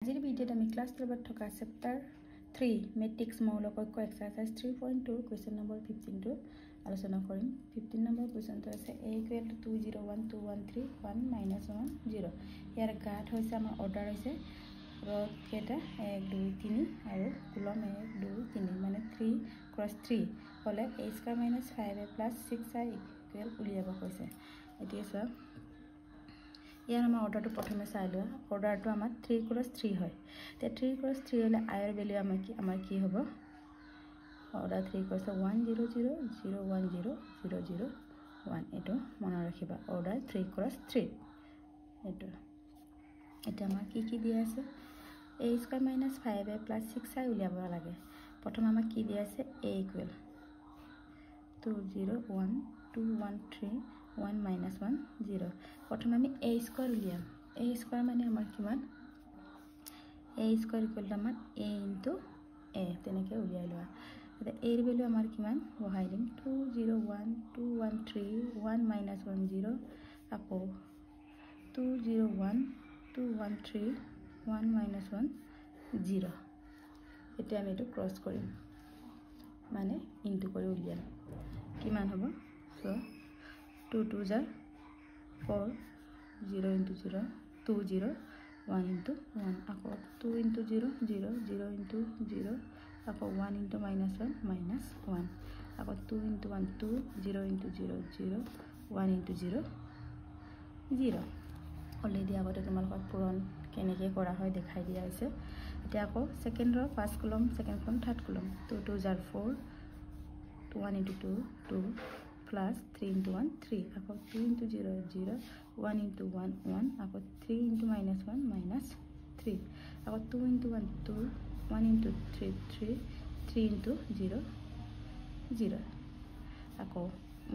আজিৰ ভিডিঅ'ত আমি ক্লাছ 12ত থকা চেপ্টাৰ 3 মেট্ৰিক্স মৌলকৈক্য এক্সাৰসাইজ 3.2 কুৱেশ্যন নম্বৰ 15 টো আলোচনা কৰিম 15 নম্বৰ কুৱেশ্যনটো আছে a = 2012131 - 1 0 ইয়াৰ গাত হৈছে আমাৰ অৰ্ডাৰ হৈছে ৰড কেটা 1 2 3 আৰু কুলম 1 2 3 মানে 3 × 3 হলে a² - 5a + 6i = উলিয়াব কৈছে এতিয়া চোৱা ইয়াৰ আমাৰ অৰ্ডাৰটো প্ৰথমে চাই লোৱা অৰ্ডাৰটো আমাৰ 3 × 3 হয় তে 3 × 3 হলে i ৰ ভ্যালু আমাৰ কি হ'ব অৰ্ডাৰ 3 × 1 0 0 0 1 0 0 0 1 এটো মনত ৰাখিবা অৰ্ডাৰ 3 × 3 এটো এটা আমাৰ কি দিয়া আছে a² - 5a + 6i উলিয়াব লাগে প্ৰথম আমাক কি দিয়া আছে a = 2 0 1 2 1 3 1 - 1 0 প্ৰথমে আমি a² উলিয়াম a² মানে আমাৰ কিমান a² = আমাৰ a * a তেনেকৈ উলিয়াই লোৱা এতিয়া a ৰ ভ্যালু আমাৰ কিমান বহাই দিম 2 0 1 2 1 3 1 - 1 0 আকৌ 2 0 1 2 1 3 1 - 1 0 এতিয়া আমি এটো ক্ৰস কৰিম মানে ইনটু কৰি উলিয়াম কিমান হ'ব সো 2 2 * 4 0 * 0 2 0 1 * 1 আকৌ 2 * 0 0 0 * 0 আকৌ 1 * -1 -1 আকৌ 2 * 1 2 0 * 0 0 1 * 0 0 অলৰেডি আগতে তোমালোকক পূৰণ কেনেকৈ কৰা হয় দেখাই দিয়া হৈছে এতিয়া আকৌ সেকেন্ড ৰ ফাৰ্স্ট কলম সেকেন্ড কলম থাৰ্ড কলম 2 2 * 4 1 * 2 2 plus 3 * 1 3 আকৌ 2 * 0 0 1 * 1 1 আকৌ 3 * -1 -3 আকৌ 2 * 1 2 1 * 3 3 3 * 0 0 আকৌ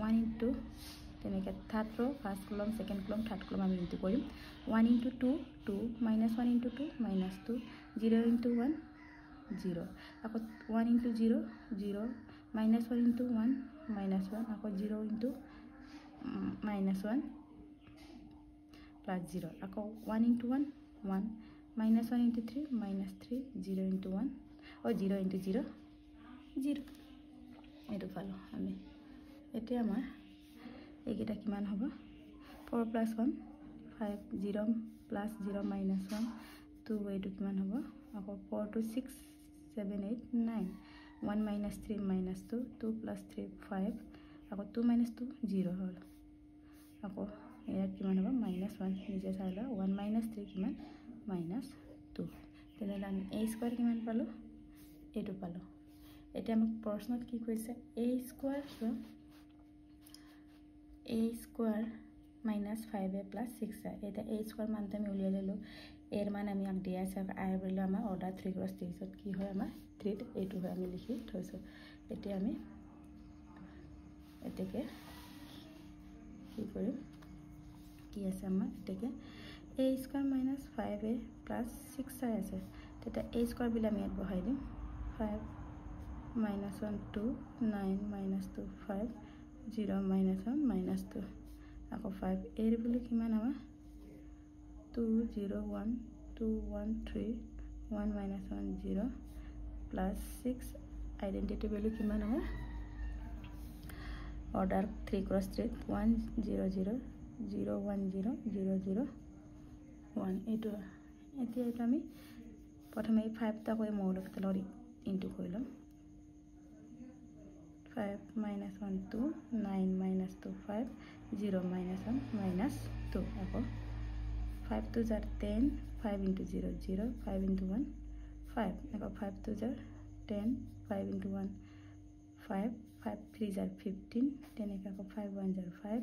1 * তেনেকৈ থাৰ্ড ৰ ফাৰ্স্ট কলম সেকেন্ড কলম থাৰ্ড কলম আমি ইনটু কৰিম 1 * 2 2 -1 * 2 -2 0 * 1 0 আকৌ 1 * 0 0 -1 * 1 -1 আকৌ 0 * -1 plus 0 আকৌ 1 * 1 1 -1 * 3 -3 0 * 1 0 * 0 0 এটো পালো আমি এতিয়া আমাৰ এইকেইটা কিমান হ'ব 4 + 1 5 0 + 0 -1 2 এইটো কিমান হ'ব আকৌ 4 2 6 7 8 9 1 - 3 -2 2 + 3 5 আকৌ 2 - 2 0 হল আকৌ ইয়াত কিমান হ'ব -1 নিজে চাই লও 1 - 3 কিমান -2 তেনেহলে আমি a² কিমান পালো এটো পালো এতিয়া আমাক প্ৰশ্নত কি কৈছে a² - 5a + 6i এটা a² মানটো আমি উলিয়াই ললো এৰ মান আমি আক দিয়া আছে i ৰ ভ্যালু আমাৰ অৰ্ডাৰ 3 × 3 কি হয় আমাৰ 3 এইটো হয় আমি লিখি থৈছো এতিয়া আমি এতেকে কি কৰিম কি আছে আমাৰ এতেকে a² - 5a + 6i আছে তেটা a² বিলা আমি ইয়াত বহাই দিম 5 - 1 2 9 - 2 5 0 - 1 -2 আকৌ 5 a ৰ ভ্যালু কিমান আমাৰ 2 0 1 2 1 3 1 - 1 0 plus 6 আইডেন্টিটি ভ্যালু কিমান হ'ব অৰ্ডাৰ 3 × 3 1 0 0 0 1 0 0 0 1 এটো এতিয়া এটা আমি প্ৰথমে 5 টা কৰি মৌলিকতা লগত ইনটু কৰি লম 5 - 1 2 9 - 2 5 0 - 1 -2 আকৌ 5 2 * 10 5 * 0 0 5 * 1 5 আকৌ 5 2 * 10 5 * 1 5 5 3 * 15 তেনেকৈ আকৌ 5 1 * 5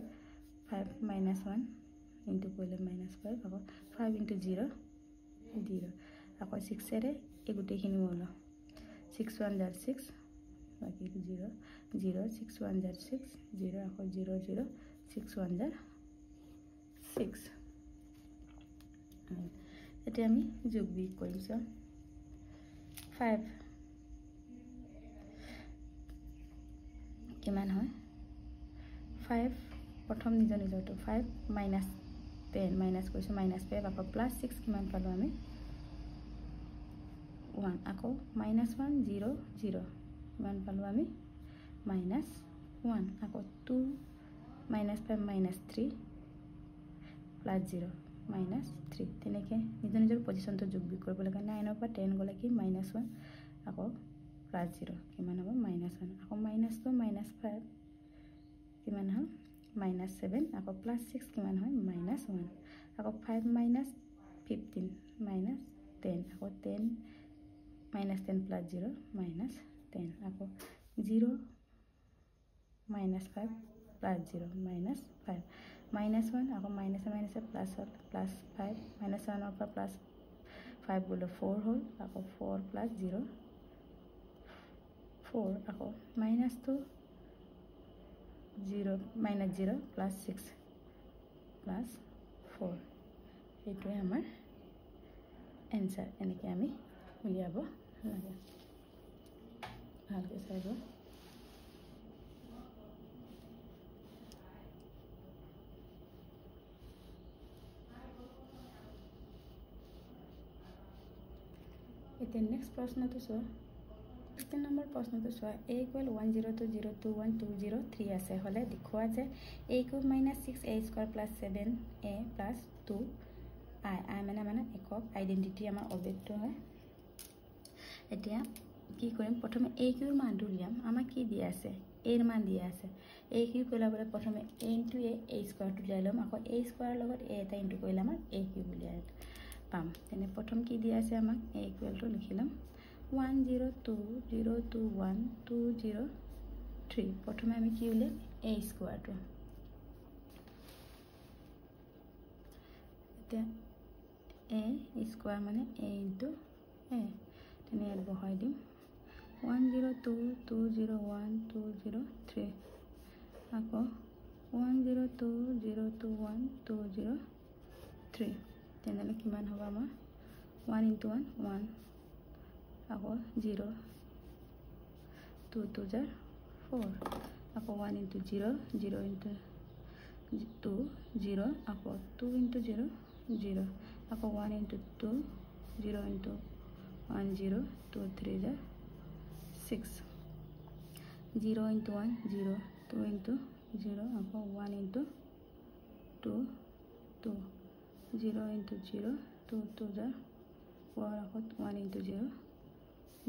5 - 1 ইনটু কৰিলে -5 আকৌ 5 * 0 0 আকৌ 6 এৰে এই গোটেইখিনি ওলা 6 1 * 6 বাকি 0 0 6 1 * 6 0 আকৌ 0 0 6 1 * 6 এতিয়া আমি যোগ বিয়োগ কৰিম সো 5 কিমান হয় 5 প্ৰথম নিজৰটো 5 - 10 মাইনাস কৈছো -5 আকৌ +6 কিমান পালো আমি 1 আকৌ -1 0 0 মান পালো আমি -1 আকৌ 2 -5 -3 +0 -3 তেনেকৈ নিজৰ নিজৰ পজিশ্যনটো যোগ বিয়োগ কৰিব লাগে 9 পৰা 10 গ'লে কি -1 আকৌ +0 কিমান হ'ব -1 আকৌ -2 -5 কিমান হ'ল -7 আকৌ +6 কিমান হয় -1 আকৌ 5 - 15 -10 আকৌ 10 -10 +0 -10 আকৌ 0 -5 +0 -5 -1 আকৌ -1 প্লাছ হ'ল +5 -1 পৰা +5 গ'লে 4 হ'ল আকৌ 4 + 0 4 আকৌ -2 0 -0 +6 +4 এইটোৱে আমাৰ এনসাৰ এনেকৈ আমি উলিয়াব লাগে ভালকৈ চাব এতিয়া নেক্সট প্ৰশ্নটো চোৱা 15 নম্বৰ প্ৰশ্নটো চোৱা a = 102021203 আছে হলে দেখুৱা যে a³ - 6a² + 7a + 2i মানে একক আইডেন্টিটি আমাৰ অবজেক্টটো হয় এতিয়া কি কৰিম প্ৰথমে a³ ৰ মানটো উলিয়াম আমাক কি দিয়া আছে a ৰ মান দিয়া আছে a³ উলিয়াবলৈ প্ৰথমে a * a² উলিয়াই ল'ম আকৌ a² লগত a এটা ইনটু কৰিলে আমাৰ a³ উলিয়াই পাম তেনে প্ৰথম কি দিয়া আছে আমাক a = লিখি ল'ম 102.021.203 প্ৰথমে আমি কি উলিয়াম a² টো এতিয়া a² মানে a * a তেনে ইয়াত বহাই দিম 102.021.203 আকৌ 102.021.203 তেনেহ'লে কিমান হ'ব আমাৰ 1 * 1 1 আকৌ 0 2 2 * 4 আকৌ 1 * 0 0 * 2 0 আকৌ 2 * 0 0 আকৌ 1 * 2 0 * 1 0 2 3 * 6 0 * 1 0 2 * 0 আকৌ 1 * 2 2 0 * 0 2 2 * 4 আকৌ 1 * 0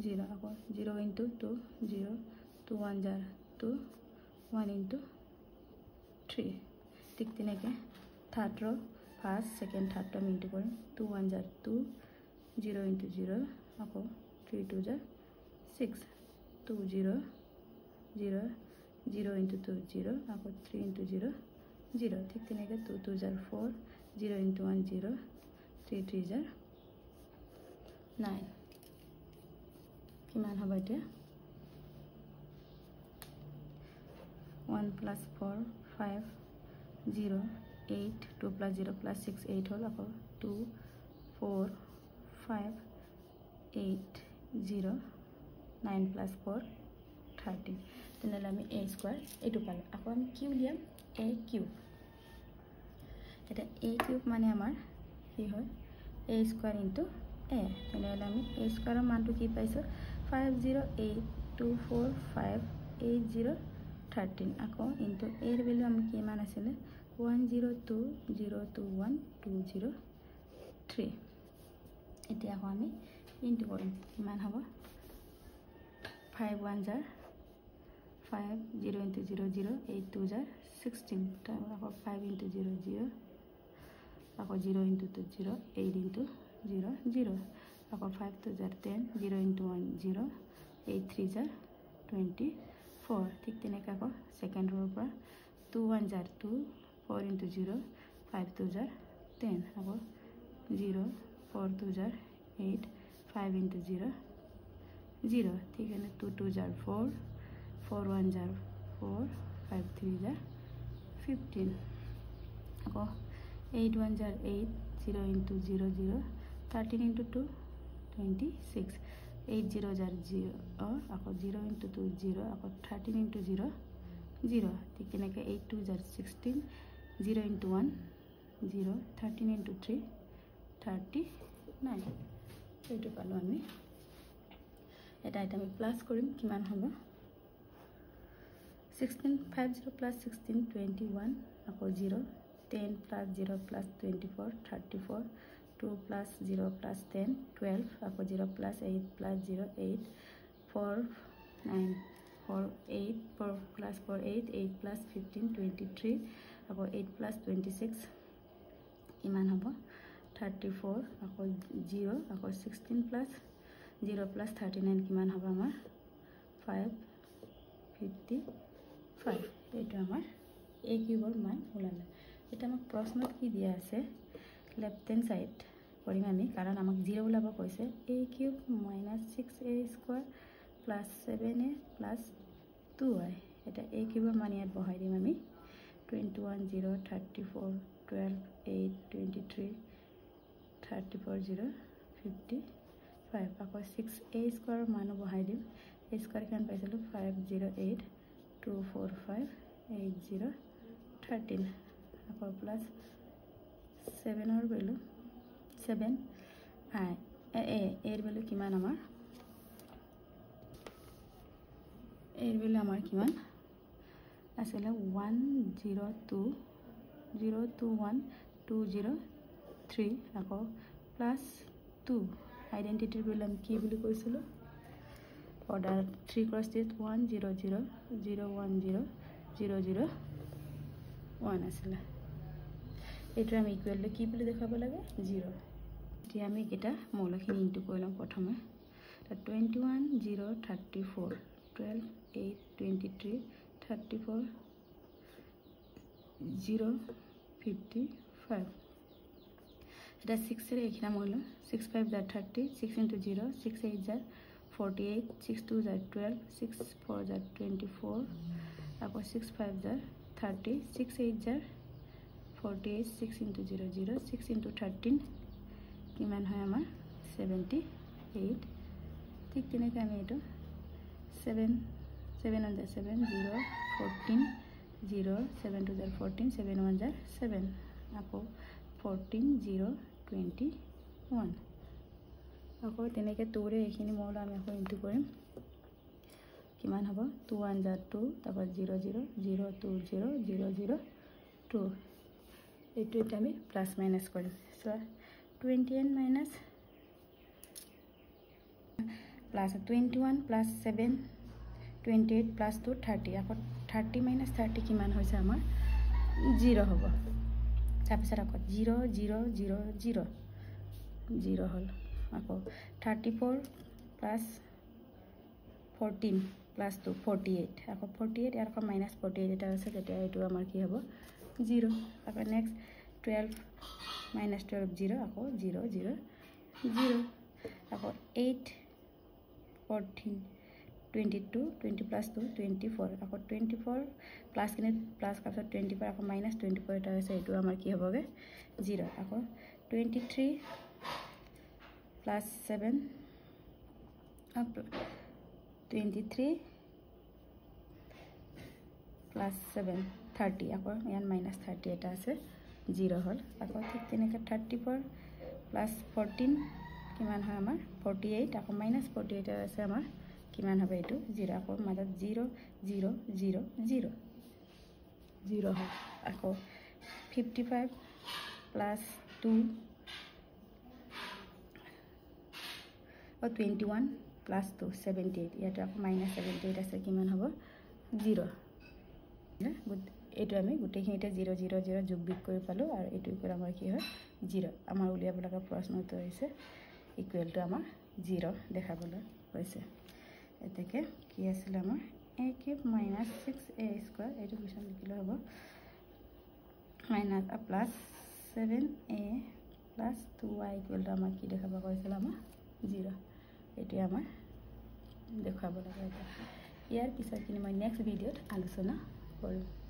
0 আকৌ 0 * 2 0 2 1 * 2 1 * 3 ঠিক তেনেকৈ থাৰ্ড ৰ first second third term into কৰিম 2 1 * 2 0 * 0 আকৌ 3 2 * 6 2 0 0 0 * 2 0 আকৌ 3 * 0 0 ঠিক তেনেকৈ 2 2 * 4 0 * 1 0 3 3 * 9 কিমান হ'ব এতিয়া 1 + 4 5 0 8 2 + 0 + 6 8 হ'ল আকৌ 2 4 5 8 0 9 + 4 13 তেনেহ'লে আমি a² এইটো পালোঁ আকৌ আমি কি উলিয়াম a³ এটা a³ মানে আমাৰ কি হয় a² * a তেনেহ'লে আমি a² ৰ মানটো কি পাইছোঁ 5082458 আকৌ ইনটু a ৰ ভ্যালু আমি কিমান আছিলে 102.021.203 এতিয়া আকৌ আমি ইনটু কৰিম কিমান হ'ব 5 1 * 5 0 * 0 0 8 2 * 16 তাৰ আকৌ 5 * 0 0 আকৌ 0 * 2 0 8 * 0 0 আকৌ 5 2 * 10 0 * 1 0 8 3 * 24 ঠিক তেনেকৈ আকৌ সেকেন্ড ৰৰ পৰা 2 1 * 2 4 * 0 5 2 * 10 আকৌ 0 4 2 * 8 5 * 0 0 ঠিক আছে 2 2 * 4 4 1 * 4 5 3 * 15 আকৌ 8 1 * 8 0 * 0 0 13 * 2 26 8 0 * 0 আকৌ 0 * 2 0 আকৌ 13 * 0 0 ঠিক তেনেকৈ 8 2 * 16 0 * 1 0 13 * 3 39 এইটো পালোঁ আমি এটা আমি প্লাস কৰিম কিমান হ'ব 16 50 plus 16 21 আকৌ 0 10 plus 0 plus 24 34 2 plus 0 plus 10 12 আকৌ 0 plus 8 plus 0 8 4 9 4 8 4 plus 4 8 8 plus 15 23 আকৌ 8 plus 26 কিমান হ'ব 34 আকৌ 0 আকৌ 16 plus 0 plus 39 কিমান হ'ব আমাৰ 555 এইটো আমাৰ a কিউবৰ মান ওলালে এটা আমাক প্ৰশ্নত কি দিয়া আছে লেফট হ্যান্ড সাইড কৰিম আমি কাৰণ আমাক 0 ওলাব কৈছে a cube - 6a square plus 7a plus 2y এটা a কিউবৰ মান ইয়াত বহাই দিম আমি 21 0 34 12 8 23 34 0 55 আকৌ 6a স্কয়াৰ মান বহাই দিম a স্কয়াৰ কিমান পাইছিলো 508 245 80 13 আকৌ প্লাস 7 or value 7 I এর value কিমান আমাৰ এৰ value আমাৰ কিমান আসলে 102021203 আকৌ প্লাস 2 আইডেন্টিটিৰ value আমি কি বুলি কৈছিলো order 3 cross 1 0 0 0 1 0 0 0 1 আসলে এটা আমি ইকুয়াল কি বলি দেখাব লাগে 0 এতিয়া আমি এটা মৌলখিনি ইনটু কৰিলাম প্ৰথমে 21 0 34 12 8 23 34 0 55 এটা 6 এর এখানে মৌল 6 5 that 30 6 into 0 6 8 that 48 6 2 that 12 6 4 that 24 আকৌ 6 5 that 30 6 8 that 48 6 into 0 0 6 into 13 কিমান হয় আমাৰ 78 ঠিক তেনেকৈ আমি এটো 7 7 on the 7 0 14 0 7 to the 14 7 1 the 7 আকৌ 14 0 21 আকৌ তেনেকৈ 2 ৰে এখিনি মৌল আমি আকৌ ইনটু কৰিম কিমান হ'ব 2 1 the 2 তারপর 0 0 0 2 0 0 0 2 এইটো এটা আমি প্লাস মাইনাস কৰিম so 21 minus plus 21 plus 7 28 plus 2 30 আকৌ 30 মাইনাস 30 কিমান হৈছে আমাৰ 0 হ'ব তাৰপিছত আকৌ 0 0 0 0 0 হল আকৌ 34 প্লাস 14 প্লাস 2 48 আকৌ 48 ইয়াৰ পৰা মাইনাস 48 এটা আছে তেতিয়া এইটো আমাৰ কি হ'ব 0 আকৌ নেক্সট 12 minus 12 0 আকৌ 0 0 0 আকৌ 8 14 22 20 plus 2 24 আকৌ 24 plus কিনে plus কাছত 24 আকৌ minus 24 এটা আছে এইটো আমাৰ কি হ'বগে 0 আকৌ 23 plus 7 23 plus 7 30 আকৌ ইয়ান minus 30 এটা আছে 0 হল আকৌ ঠিক তেনেকৈ 34 plus 14 কিমান হয় আমাৰ 48 আকৌ minus 48 আছে আমাৰ কিমান হবে এইটো 0 আকৌ মাজত 0 0 0 0 0 হয় আকৌ 55 plus 2 or 21 plus 2 78 ইয়াতে আকৌ minus 78 আছে কিমান হ'ব 0 না এইটো আমি গুটেখিনিতে 0 0 0 যোগ বিয়োগ কৰি পালো আৰু এইটো ইকুৱেল আমাৰ কি হয় 0 আমাৰ উলিয়াব লগা প্ৰশ্নটো হৈছে ইকুৱেল টু আমাৰ 0 দেখাবলৈ হৈছে এতেকে কি আছিল আমাৰ a cube minus 6a square এইটো কোৱেশ্চন লিখিলে হ'ব minus plus 7a plus 2y equal to আমাৰ কি দেখাব কৈছিল আমাৰ 0 এইটো আমাৰ দেখাব লগা ইয়াৰ পিছৰখিনি মই নেক্সট ভিডিঅ'ত আলোচনা কৰিম